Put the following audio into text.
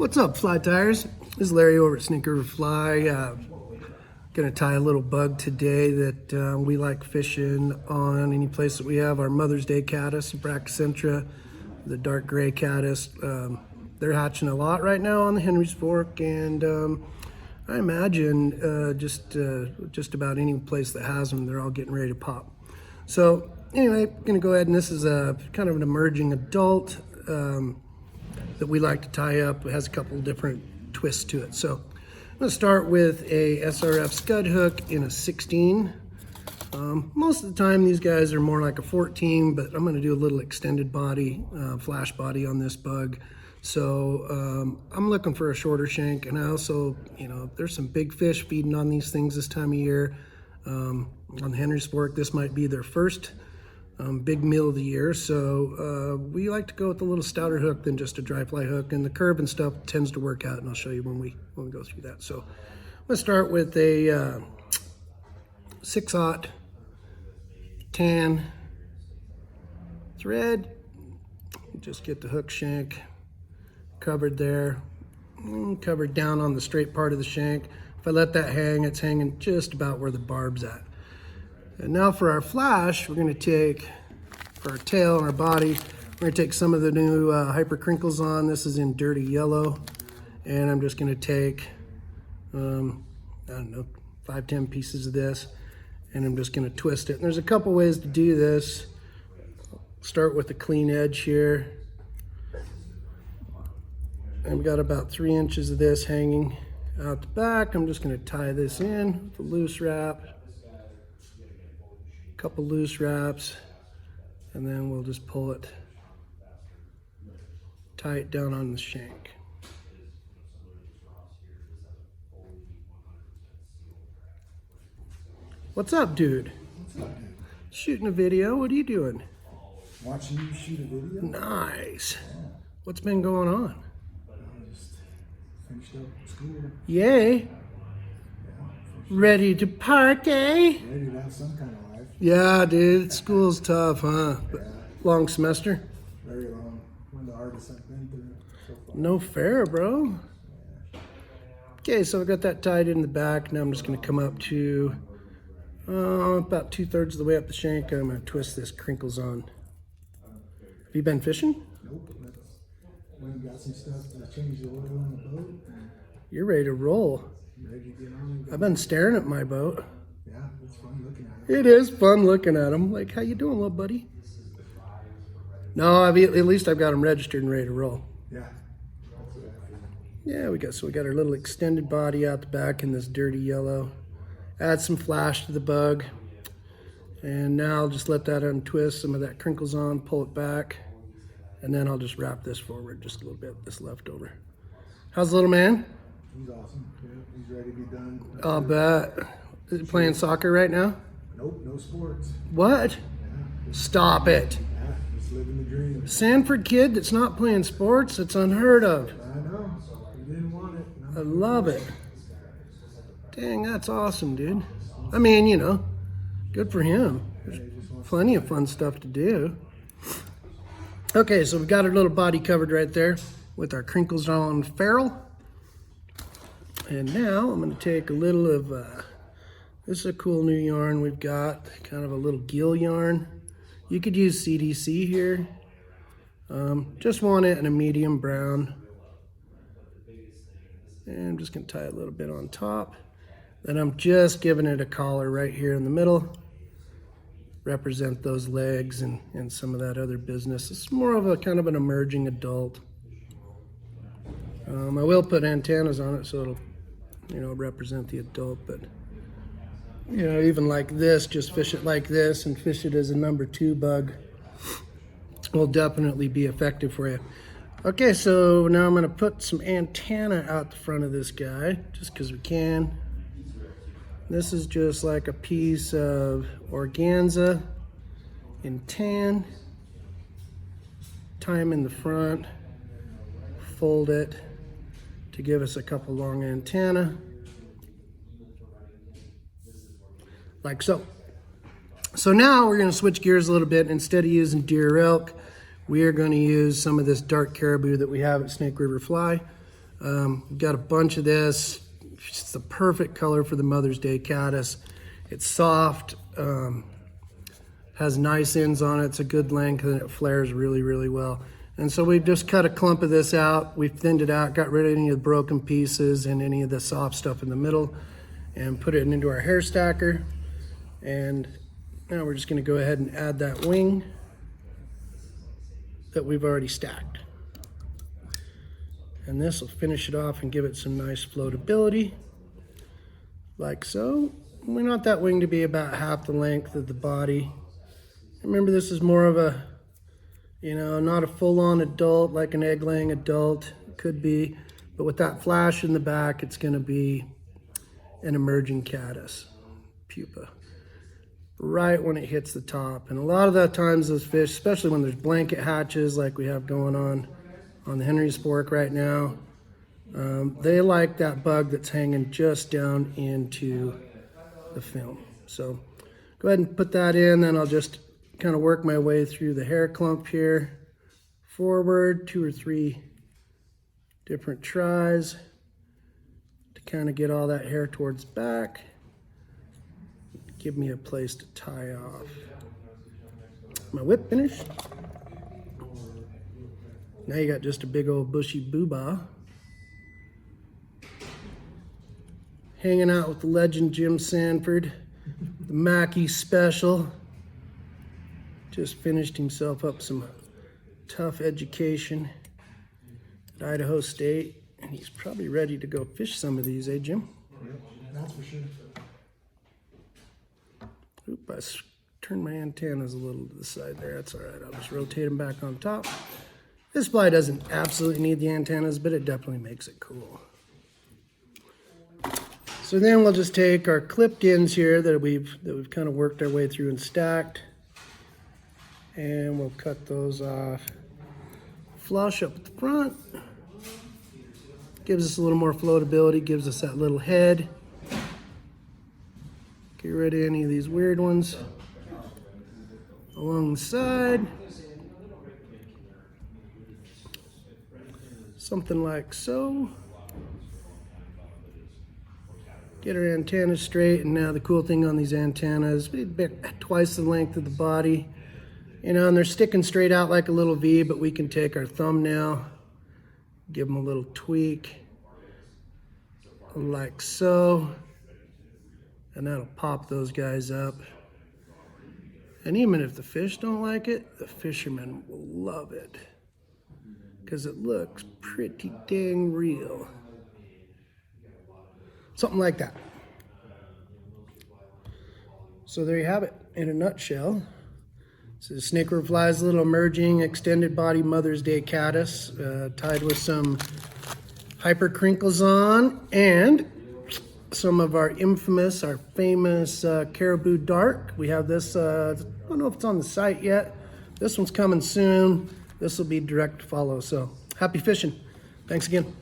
What's up, fly tires? This is Larry over at Snake River Fly. Gonna tie a little bug today that we like fishing on any place that we have. Our Mother's Day Caddis, Brachycentra, the dark gray caddis. They're hatching a lot right now on the Henry's Fork, and I imagine just about any place that has them, they're all getting ready to pop. So anyway, gonna go ahead, and this is a kind of an emerging adult that we like to tie up. It has a couple different twists to it. So I'm gonna start with a SRF scud hook in a 16. Most of the time these guys are more like a 14, but I'm gonna do a little extended body, flash body on this bug. So I'm looking for a shorter shank, and I also, there's some big fish feeding on these things this time of year. On the Henry's Fork, this might be their first big meal of the year, so we like to go with a little stouter hook than just a dry fly hook, and the curve and stuff tends to work out, and I'll show you when we go through that. So let's start with a 6/0 tan thread. Just get the hook shank covered there, covered down on the straight part of the shank. If I let that hang, it's hanging just about where the barb's at. And now for our flash, we're going to take, for our tail and our body, we're going to take some of the new Hyper Crinkles on. This is in dirty yellow. And I'm just going to take, I don't know, 5-10 pieces of this. And I'm just going to twist it. And there's a couple ways to do this. Start with a clean edge here. And we got about 3 inches of this hanging out the back. I'm just going to tie this in with a loose wrap. Couple loose wraps, and then we'll just pull it, tie it down on the shank. What's up, dude? What's up, dude? Shooting a video. What are you doing? Watching you shoot a video. Nice. Yeah. What's been going on? I just finished up school. Yay. Yeah, Ready to party? ready to have some kind of life. Yeah, dude. School's tough, huh? Yeah, Long semester? very long. One of the hardest I've been through so far. No fair, bro. Okay, so I've got that tied in the back. Now I'm just going to come up to about 2/3 of the way up the shank, and I'm going to twist this crinkles on. Have you been fishing? Nope. When you got some stuff to change the oil on the boat, and You're ready to roll. ready to get on. I've been staring at my boat. Yeah, it's fun looking at it. It is fun looking at them. Like, how you doing, little buddy? No, at least I've got them registered and ready to roll. Yeah. That's what I feel. Yeah, we got our little extended body out the back in this dirty yellow. Add some flash to the bug. And now I'll just let that untwist, some of that crinkles on, pull it back. And then I'll just wrap this forward just a little bit, this leftover. How's the little man? He's awesome. Yeah, he's ready to be done. I'll bet. Is he playing soccer right now? Nope, no sports. What? Yeah, Stop it. yeah, just living the dream. Sanford kid that's not playing sports? It's unheard of. I know. He didn't want it. I love it. Dang, that's awesome, dude. I mean, good for him. There's plenty of fun stuff to do. Okay, so we've got our little body covered right there with our crinkles on ferrule. And now I'm going to take a little of, this is a cool new yarn we've got, kind of a little gill yarn. You could use CDC here. Just want it in a medium brown. And I'm just going to tie a little bit on top. Then I'm just giving it a collar right here in the middle. Represent those legs and some of that other business. It's more of a kind of an emerging adult. I will put antennas on it so it'll, represent the adult, but even like this, just fish it like this and fish it as a number 2 bug will definitely be effective for you. Okay, so now I'm going to put some antenna out the front of this guy just because we can. This is just like a piece of organza in tan. Tie them in the front, fold it to give us a couple long antenna, like so. So now we're going to switch gears a little bit. Instead of using deer or elk, we are going to use some of this dark caribou that we have at Snake River Fly. Got a bunch of this. It's the perfect color for the Mother's Day Caddis. It's soft, has nice ends on it. It's a good length and it flares really, really well. And so we've just cut a clump of this out. We've thinned it out, got rid of any of the broken pieces and any of the soft stuff in the middle, and put it into our hair stacker. And now we're just gonna go ahead and add that wing that we've already stacked. And this will finish it off and give it some nice floatability, like so. We want that wing to be about half the length of the body. Remember, this is more of a, not a full-on adult like an egg-laying adult. It could be, but with that flash in the back, it's gonna be an emerging caddis pupa right when it hits the top. And a lot of the times those fish, especially when there's blanket hatches like we have going on the Henry's Fork right now, they like that bug that's hanging just down into the film. So go ahead and put that in, and I'll just kind of work my way through the hair clump here, forward 2 or 3 different tries to kind of get all that hair towards back, give me a place to tie off. My whip finished. Now you got just a big old bushy boobah hanging out with the legend Jim Sanford, the Mackey special. Just finished himself up some tough education at Idaho State, and he's probably ready to go fish some of these, eh, Jim? That's for sure. Oop, I turned my antennas a little to the side there. That's all right. I'll just rotate them back on top. This fly doesn't absolutely need the antennas, but it definitely makes it cool. So then we'll just take our clipped ends here that we've kind of worked our way through and stacked, and we'll cut those off flush up at the front. Gives us a little more floatability, gives us that little head. Get rid of any of these weird ones along the side. Something like so. Get our antennas straight, and now the cool thing on these antennas, twice the length of the body, and they're sticking straight out like a little V, but we can take our thumbnail, give them a little tweak, like so, and that'll pop those guys up. And even if the fish don't like it, the fishermen will love it, because it looks pretty dang real. Something like that. So there you have it in a nutshell. So the snake river fly's little emerging extended body Mother's Day Caddis, tied with some hyper crinkles on, and some of our infamous, our famous caribou dark. We have this, I don't know if it's on the site yet. This one's coming soon. This will be direct follow. So happy fishing. Thanks again.